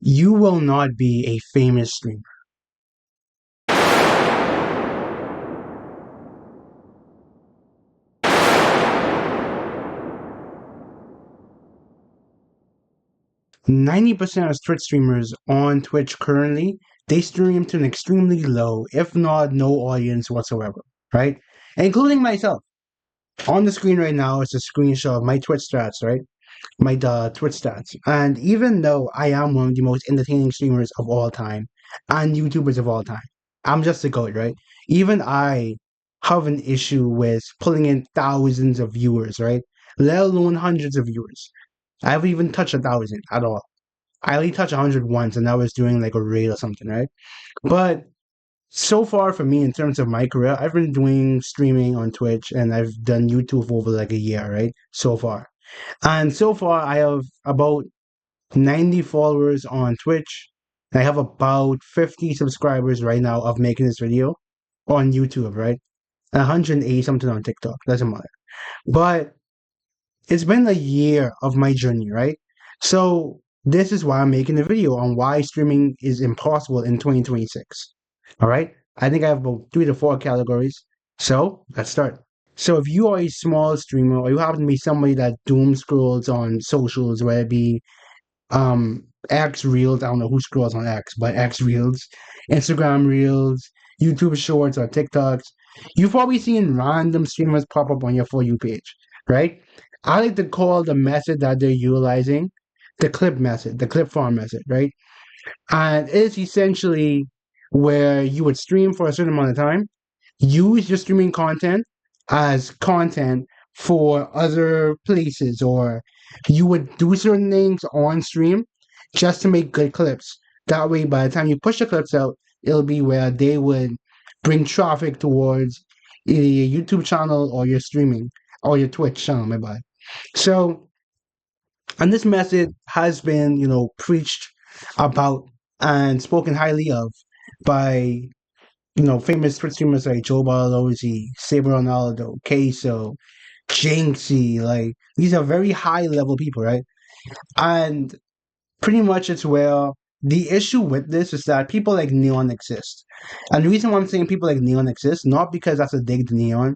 you will not be a famous streamer. 90% of Twitch streamers on Twitch currently, they stream to an extremely low, if not no audience whatsoever, right? Including myself. On the screen right now is a screenshot of my Twitch stats, right? My Twitch stats. And even though I am one of the most entertaining streamers of all time and YouTubers of all time, I'm just a goat, right? Even I have an issue with pulling in thousands of viewers, right? Let alone hundreds of viewers. I haven't even touched 1,000 at all. I only touched 100 once, and that was doing like a raid or something, right? But so far for me, in terms of my career, I've been doing streaming on Twitch and I've done YouTube for over like a year, right? So far. And so far, I have about 90 followers on Twitch. I have about 50 subscribers right now of making this video on YouTube, right? 180 something on TikTok, doesn't matter. But it's been a year of my journey, right? So this is why I'm making a video on why streaming is impossible in 2026. All right? I think I have about 3 to 4 categories. So let's start. So if you are a small streamer or you happen to be somebody that doom scrolls on socials, whether it be X Reels, I don't know who scrolls on X, but X Reels, Instagram Reels, YouTube Shorts, or TikToks, you've probably seen random streamers pop up on your For You page, right? I like to call the method that they're utilizing the clip method, the clip farm method, right? And it's essentially where you would stream for a certain amount of time, use your streaming content as content for other places, or you would do certain things on stream just to make good clips. That way, by the time you push the clips out, it'll be where they would bring traffic towards either your YouTube channel or your streaming or your Twitch channel, my bad. So, and this method has been, preached about and spoken highly of by, famous Twitch streamers like Joe Barlozzi, Saber Ronaldo, Queso, Jinxie. Like, these are very high level people, right? And pretty much it's where the issue with this is that people like Neon exist. And the reason why I'm saying people like Neon exist, not because that's a dig to Neon,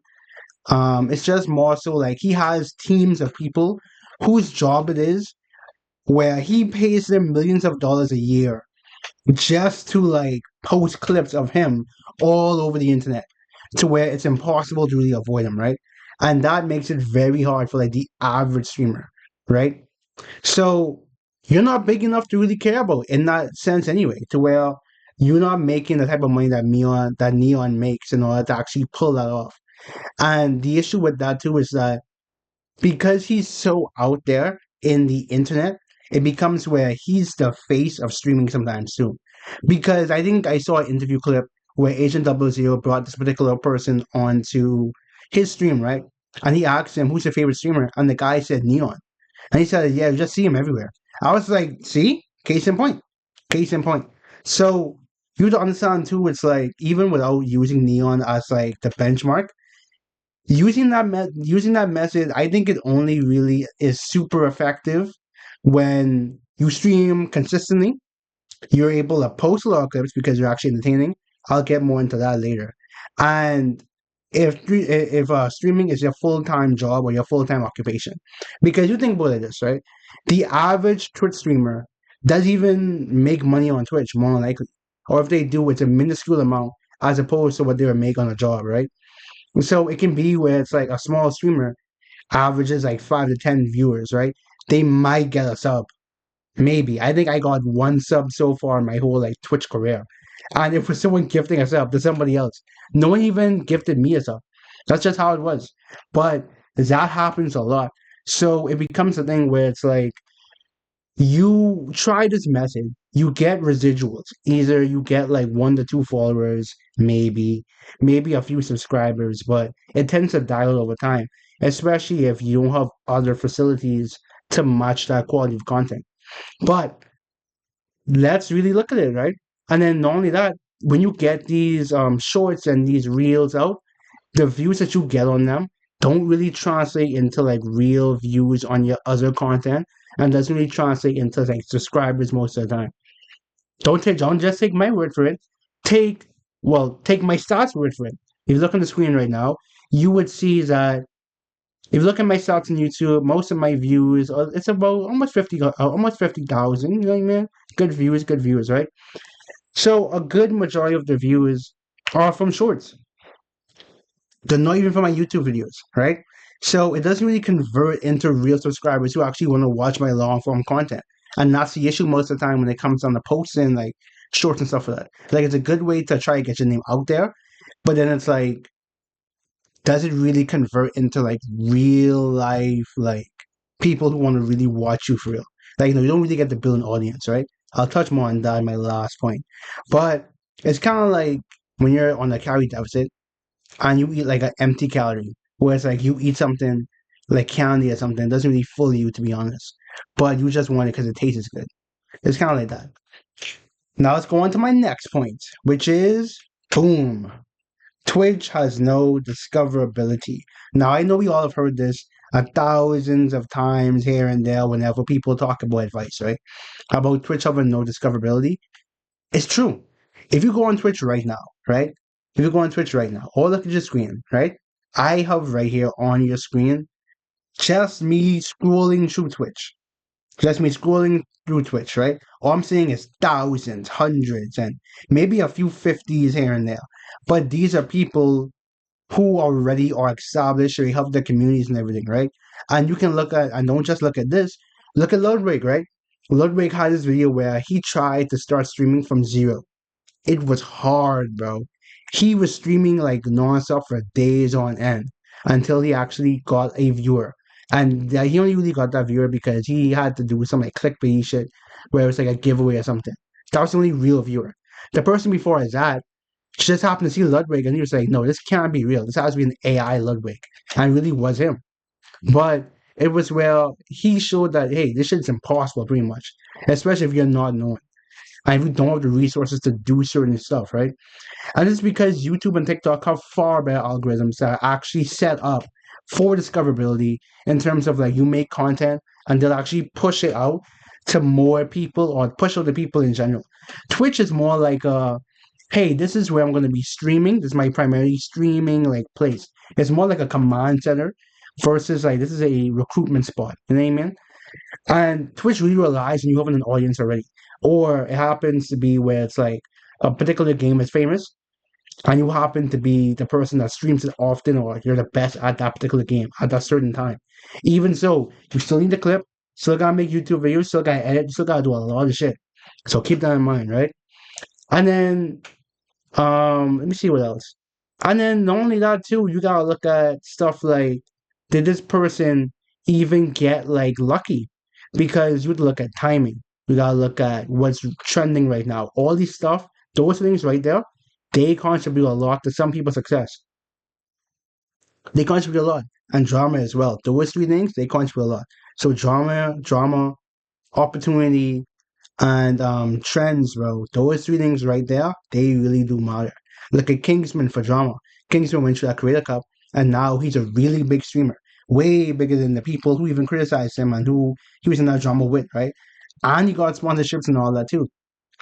it's just more so like he has teams of people whose job it is where he pays them millions of dollars a year just to like post clips of him all over the internet to where it's impossible to really avoid him, right? And that makes it very hard for like the average streamer, right? So you're not big enough to really care about in that sense anyway, to where you're not making the type of money that Neon makes in order to actually pull that off. And the issue with that too is that because he's so out there in the internet, it becomes where he's the face of streaming sometimes too. Because I think I saw an interview clip where Agent Double Zero brought this particular person onto his stream, right? And he asked him, "Who's your favorite streamer?" And the guy said Neon. And he said, "Yeah, you just see him everywhere." I was like, "See, case in point, case in point." So you to understand too, it's like even without using Neon as like the benchmark, using that method, I think it only really is super effective when you stream consistently. You're able to post a lot of clips because you're actually entertaining. I'll get more into that later. And if streaming is your full time job or your full time occupation, because you think about this, right? The average Twitch streamer doesn't even make money on Twitch, more than likely, or if they do, it's a minuscule amount as opposed to what they would make on a job, right? So it can be where it's like a small streamer averages like 5 to 10 viewers, right? They might get a sub. Maybe. I think I got one sub so far in my whole like Twitch career. And it was someone gifting a sub to somebody else. No one even gifted me a sub. That's just how it was. But that happens a lot. So it becomes a thing where it's like you try this method, you get residuals. Either you get like 1 to 2 followers, maybe a few subscribers, but it tends to die out over time, especially if you don't have other facilities to match that quality of content. But let's really look at it, right? And then not only that, when you get these shorts and these reels out, the views that you get on them don't really translate into like real views on your other content and doesn't really translate into like subscribers most of the time. Don't just take my word for it. Take take my stats word for it. If you look on the screen right now, you would see that if you look at my stats on YouTube, most of my views it's about almost 50,000. You know what I mean? Good views, right? So a good majority of the views are from shorts. They're not even from my YouTube videos, right? So it doesn't really convert into real subscribers who actually want to watch my long form content. And that's the issue most of the time when it comes on the posting, like shorts and stuff like that. Like it's a good way to try to get your name out there, but then it's like, does it really convert into like real life, like people who want to really watch you for real? Like, you don't really get to build an audience, right? I'll touch more on that in my last point. But it's kind of like when you're on a calorie deficit and you eat like an empty calorie, where it's like you eat something like candy or something, it doesn't really fool you to be honest, but you just want it because it tastes good. It's kind of like that. Now let's go on to my next point, which is boom. Twitch has no discoverability. Now I know we all have heard this thousands of times here and there whenever people talk about advice, right? About Twitch having no discoverability. It's true. If you go on Twitch right now, right? If you go on Twitch right now, or look at your screen, right? I have right here on your screen just me scrolling through Twitch. Just me scrolling through Twitch, right? All I'm seeing is thousands, hundreds, and maybe a few 50s here and there. But these are people who already are established, they have their communities and everything, right? And you can look at, and don't just look at this, look at Ludwig, right? Ludwig had this video where he tried to start streaming from zero. It was hard, bro. He was streaming like nonstop for days on end until he actually got a viewer. And he only really got that viewer because he had to do some like clickbait shit where it was like a giveaway or something. That was the only real viewer. The person before his that just happened to see Ludwig and he was like, no, this can't be real. This has to be an AI Ludwig. And it really was him. But it was where he showed that, hey, this shit's impossible pretty much, especially if you're not known. And if you don't have the resources to do certain stuff, right? And it's because YouTube and TikTok have far better algorithms that are actually set up for discoverability in terms of like you make content and they'll actually push it out to more people or push out the people in general. Twitch is more like a hey, this is where I'm gonna be streaming. This is my primary streaming like place. It's more like a command center versus like this is a recruitment spot. You know what I mean? And Twitch really relies on you having an audience already. Or it happens to be where it's like a particular game is famous and you happen to be the person that streams it often or you're the best at that particular game at that certain time. Even so, you still need the clip, still gotta make YouTube videos, still gotta edit, still gotta do a lot of shit. So keep that in mind, right? And then let me see what else. And then not only that too, you gotta look at stuff like, did this person even get like lucky? Because you would look at timing. You gotta look at what's trending right now. All these stuff, those things right there, they contribute a lot to some people's success. They contribute a lot. And drama as well. Those three things, they contribute a lot. So drama, opportunity, and trends, bro. Those three things right there, they really do matter. Look at Kingsman for drama. Kingsman went to that Creator Cup, and now he's a really big streamer, way bigger than the people who even criticized him and who he was in that drama with, right? And he got sponsorships and all that too.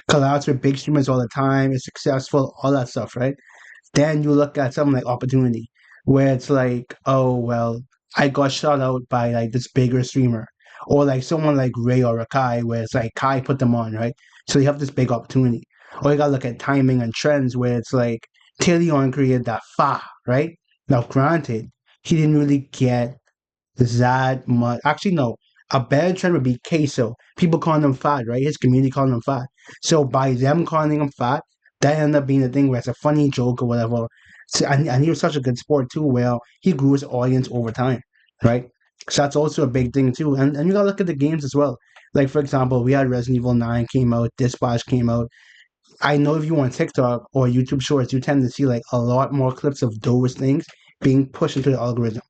Collabs with big streamers all the time, is successful, all that stuff, right? Then you look at something like Opportunity, where it's like, oh well, I got shot out by like this bigger streamer, or like someone like Ray or Kai, where it's like Kai put them on, right? So you have this big opportunity. Or you gotta look at timing and trends, where it's like Tillion created that Fa, right? Now, granted, he didn't really get that much. Actually, no. A bad trend would be queso. People calling him fat, right? His community calling him fat. So by them calling him fat, that ended up being a thing where it's a funny joke or whatever. So, and he was such a good sport too, where he grew his audience over time, right? So that's also a big thing too. And you gotta look at the games as well. Like for example, we had Resident Evil 9 came out, Dispatch came out. I know if you on TikTok or YouTube Shorts, you tend to see like a lot more clips of those things being pushed into the algorithm.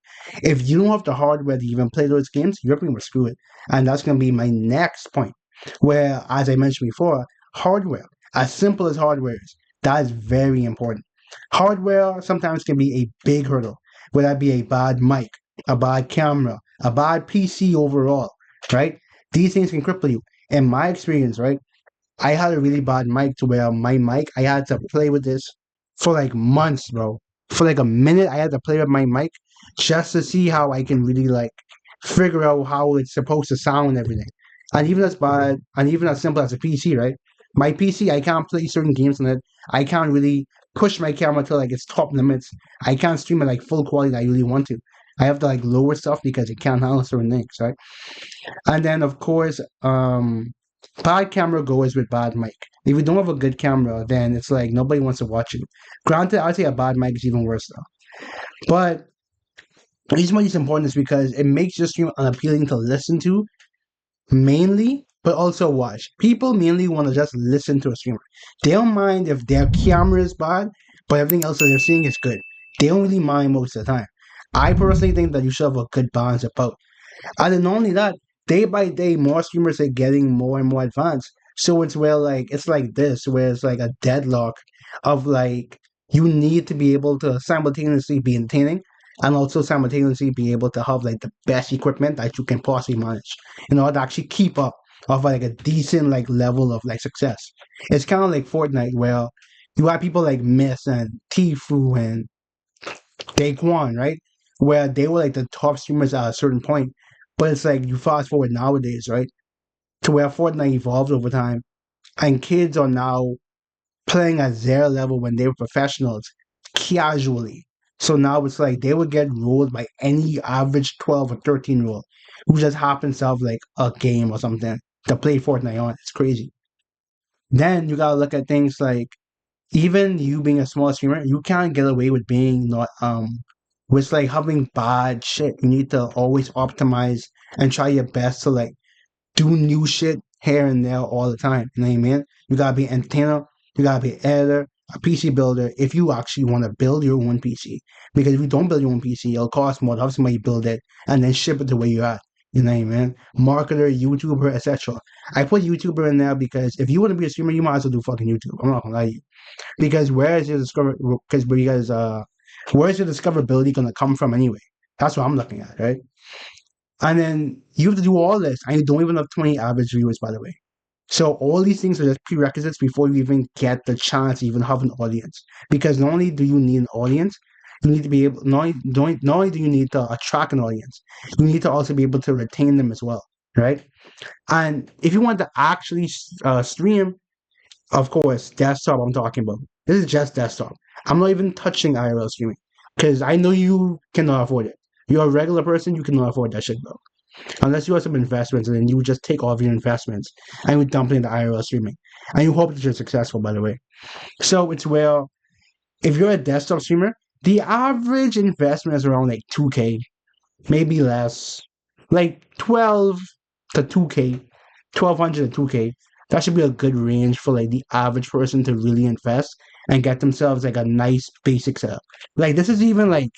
If you don't have the hardware to even play those games, you're pretty much screwed. And that's going to be my next point, where, as I mentioned before, hardware, as simple as hardware is, that is very important. Hardware sometimes can be a big hurdle, whether that be a bad mic, a bad camera, a bad PC overall, right? These things can cripple you. In my experience, right? I had a really bad mic to where my mic, I had to play with this for like months, bro. For like a minute, I had to play with my mic just to see how I can really like figure out how it's supposed to sound and everything. And even as bad, and even as simple as a PC, right? My PC, I can't play certain games on it. I can't really push my camera to like its top limits. I can't stream at like full quality that I really want to. I have to like lower stuff because it can't handle certain things, right? And then of course, bad camera goes with bad mic. If you don't have a good camera, then it's like nobody wants to watch you. Granted, I'd say a bad mic is even worse though. But the reason why it's important is because it makes your stream unappealing to listen to, mainly, but also watch. People mainly want to just listen to a streamer. They don't mind if their camera is bad, but everything else that they're seeing is good. They don't really mind most of the time. I personally think that you should have a good balance of both. And then not only that, day by day, more streamers are getting more and more advanced. So it's where like it's like this, where it's like a deadlock of like you need to be able to simultaneously be entertaining and also simultaneously be able to have like the best equipment that you can possibly manage in order to actually keep up of like a decent like level of like success. It's kind of like Fortnite where you have people like Miss and Tfue and Daquan, right? Where they were like the top streamers at a certain point. But it's like you fast forward nowadays, right? To where Fortnite evolved over time and kids are now playing at their level when they were professionals casually. So now it's like they would get ruled by any average 12 or 13-year-old who just happens to have like a game or something to play Fortnite on. It's crazy. Then you gotta look at things like even you being a small streamer, you can't get away with being not with like having bad shit. You need to always optimize and try your best to like do new shit here and there all the time. You know what I mean? You gotta be an entertainer, you gotta be an editor, a PC builder if you actually want to build your own PC. Because if you don't build your own PC, it'll cost more to have somebody build it and then ship it to where you're at. You know what I mean? Marketer, YouTuber, etc. I put YouTuber in there because if you want to be a streamer, you might as well do fucking YouTube. I'm not gonna lie to you. Because where's your discoverability gonna come from anyway? That's what I'm looking at, right? And then you have to do all this, and you don't even have 20 average viewers, by the way. So all these things are just prerequisites before you even get the chance to even have an audience. Because not only do you need an audience, you need to be able not only do you need to attract an audience, you need to also be able to retain them as well, right? And if you want to actually stream, of course, desktop I'm talking about. This is just desktop. I'm not even touching IRL streaming because I know you cannot afford it. You're a regular person, you cannot afford that shit, bro. Unless you have some investments and then you just take all of your investments and you dump it into IRL streaming. And you hope that you're successful, by the way. So it's where if you're a desktop streamer, the average investment is around like 2K, maybe less. Like 12 to 2K, 1200 to 2K. That should be a good range for like the average person to really invest and get themselves like a nice basic setup. Like this is even like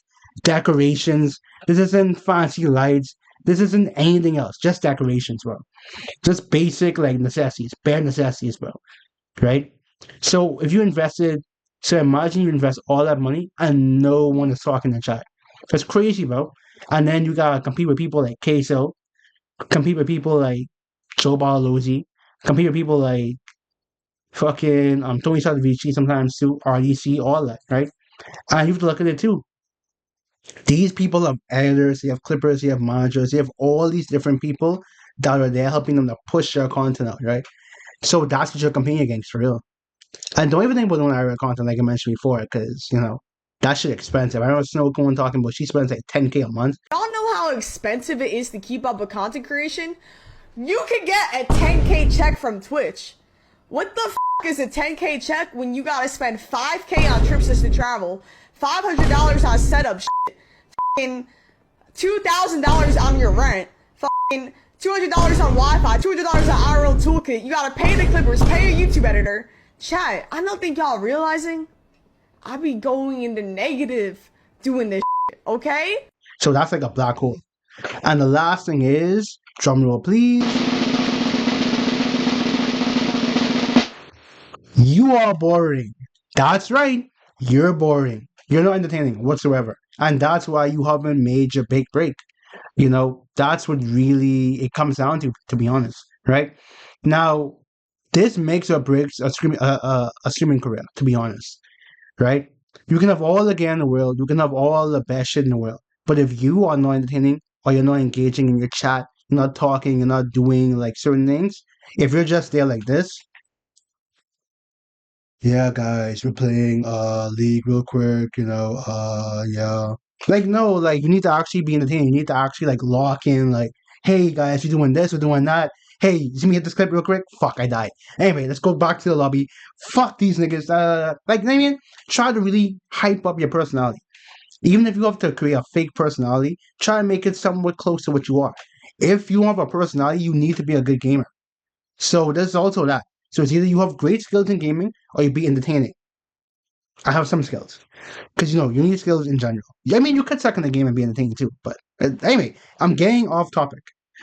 decorations. This isn't fancy lights. This isn't anything else. Just decorations, bro. Just basic like necessities, bare necessities, bro. Right? So if you invested, so imagine you invest all that money and no one is talking in chat. That's crazy, bro. And then you gotta compete with people like Queso, compete with people like Joe Barlozzi, compete with people like fucking Tony Salvici sometimes too, RDC, all that, right? And you have to look at it too. These people have editors, they have clippers, they have managers, they have all these different people that are there helping them to push their content out, right? So that's what you're competing against for real. And don't even think about doing IRL content like I mentioned before, because that shit expensive. I know Snow Cone talking about she spends like 10K a month. Y'all know how expensive it is to keep up with content creation? You can get a 10K check from Twitch. What the f is a 10K check when you gotta spend 5K on trips just to travel, $500 on setup shit, f***ing $2,000 on your rent, f***ing $200 on Wi-Fi, $200 on IRL toolkit, you gotta pay the clippers, pay a YouTube editor. Chat, I don't think y'all realizing I be going in the negative doing this shit, okay? So that's like a black hole. And the last thing is, drum roll please. You are boring. That's right. You're boring. You're not entertaining whatsoever. And that's why you haven't made your big break. That's what really it comes down to be honest, right? Now, This makes or breaks a streaming career, to be honest, right? You can have all the gear in the world, you can have all the best shit in the world, but if you are not entertaining or you're not engaging in your chat, you're not talking, you're not doing like certain things, if you're just there like this, yeah, guys, we're playing League real quick, yeah. Like no, like you need to actually be entertaining. You need to actually like lock in, like, hey guys, we're doing this, we're doing that. Hey, you see me hit this clip real quick? Fuck, I died. Anyway, let's go back to the lobby. Fuck these niggas. Like, you know what I mean? Try to really hype up your personality. Even if you have to create a fake personality, try to make it somewhat close to what you are. If you have a personality, you need to be a good gamer. So there's also that. So it's either you have great skills in gaming or you be entertaining. I have some skills because you need skills in general. I mean, you could suck in the game and be entertaining too. But anyway, I'm getting off topic.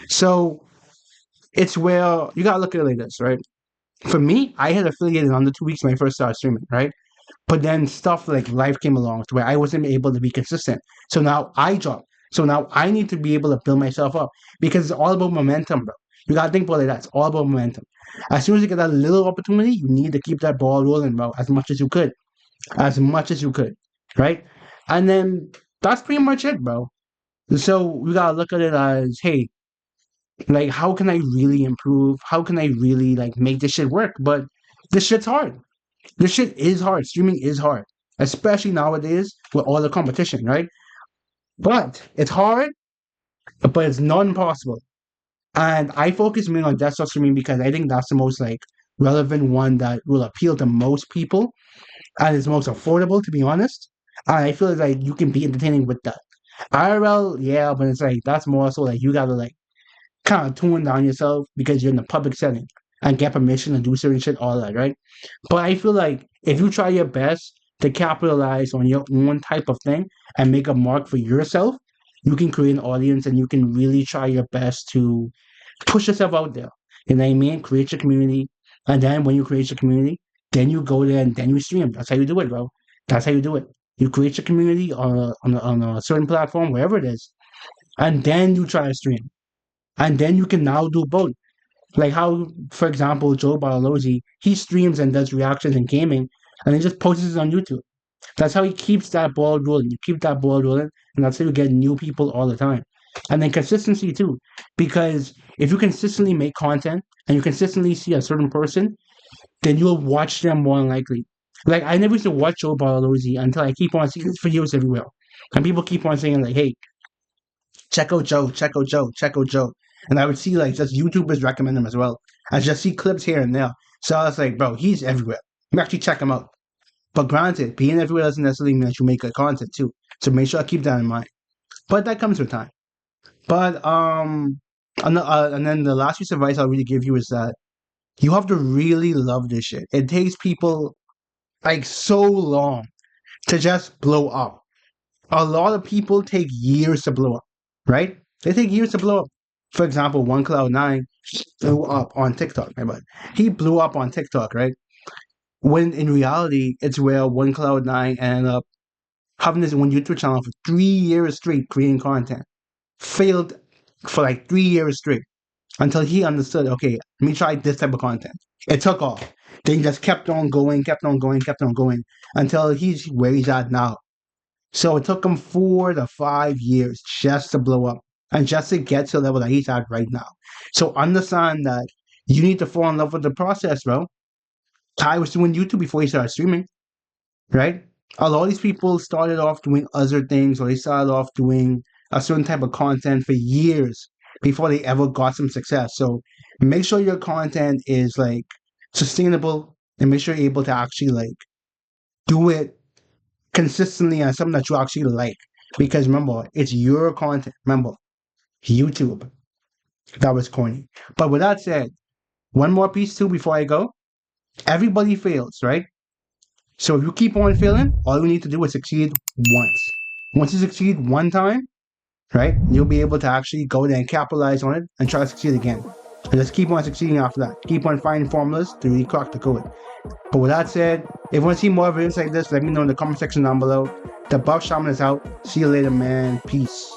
So it's where you gotta look at it like this, right? For me, I had affiliated under 2 weeks when I first started streaming, right? But then stuff like life came along to where I wasn't able to be consistent. So now I dropped. So now I need to be able to build myself up because it's all about momentum, bro. You gotta think about it like that. It's all about momentum. As soon as you get that little opportunity, you need to keep that ball rolling, bro, as much as you could. As much as you could. Right? And then that's pretty much it, bro. So we gotta look at it as, hey, like how can I really improve? How can I really like make this shit work? But this shit's hard. This shit is hard. Streaming is hard, especially nowadays with all the competition, right? But it's hard, but it's not impossible. And I focus mainly on desktop streaming because I think that's the most like relevant one that will appeal to most people and is most affordable, to be honest. And I feel like you can be entertaining with that. IRL, yeah, but it's like that's more so like you gotta like kind of tune down yourself because you're in a public setting and get permission to do certain shit, all that, right? But I feel like if you try your best to capitalize on your own type of thing and make a mark for yourself, you can create an audience and you can really try your best to push yourself out there. You know what I mean? Create your community. And then when you create your community, then you go there and then you stream. That's how you do it, bro. That's how you do it. You create your community on a certain platform, wherever it is, and then you try to stream. And then you can now do both. Like how, for example, Joe Bartolozzi, he streams and does reactions and gaming, and he just posts it on YouTube. That's how he keeps that ball rolling. You keep that ball rolling, and that's how you get new people all the time. And then consistency too, because if you consistently make content and you consistently see a certain person, then you'll watch them more than likely. Like I never used to watch Joe Bartolozzi until I keep on seeing his videos everywhere, and people keep on saying like, "Hey, check out Joe, check out Joe, check out Joe." And I would see like just YouTubers recommend him as well. I just see clips here and there. So I was like, bro, he's everywhere. You actually check him out. But granted, being everywhere doesn't necessarily mean that you make good content too. So make sure I keep that in mind. But that comes with time. But and then the last piece of advice I'll really give you is that you have to really love this shit. It takes people like so long to just blow up. A lot of people take years to blow up, right? They take years to blow up. For example, One Cloud Nine blew up on TikTok, right? But he blew up on TikTok, right? When in reality, it's where One Cloud Nine ended up having this one YouTube channel for 3 years straight creating content. Failed for like 3 years straight until he understood, okay, let me try this type of content. It took off. Then he just kept on going, kept on going, kept on going until he's where he's at now. So it took him 4 to 5 years just to blow up and just to get to the level that he's at right now. So understand that you need to fall in love with the process, bro. I was doing YouTube before he started streaming, right? A lot of these people started off doing other things or they started off doing a certain type of content for years before they ever got some success. So make sure your content is like sustainable and make sure you're able to actually like do it consistently and something that you actually like. Because remember, it's your content. Remember, YouTube. That was corny. But with that said, one more piece too before I go. Everybody fails, right? So if you keep on failing, all you need to do is succeed once. Once you succeed one time, right, you'll be able to actually go there and capitalize on it and try to succeed again. And just keep on succeeding after that. Keep on finding formulas to really crack the code. But with that said, if you want to see more videos like this, let me know in the comment section down below. The Buff Shaman is out. See you later, man. Peace.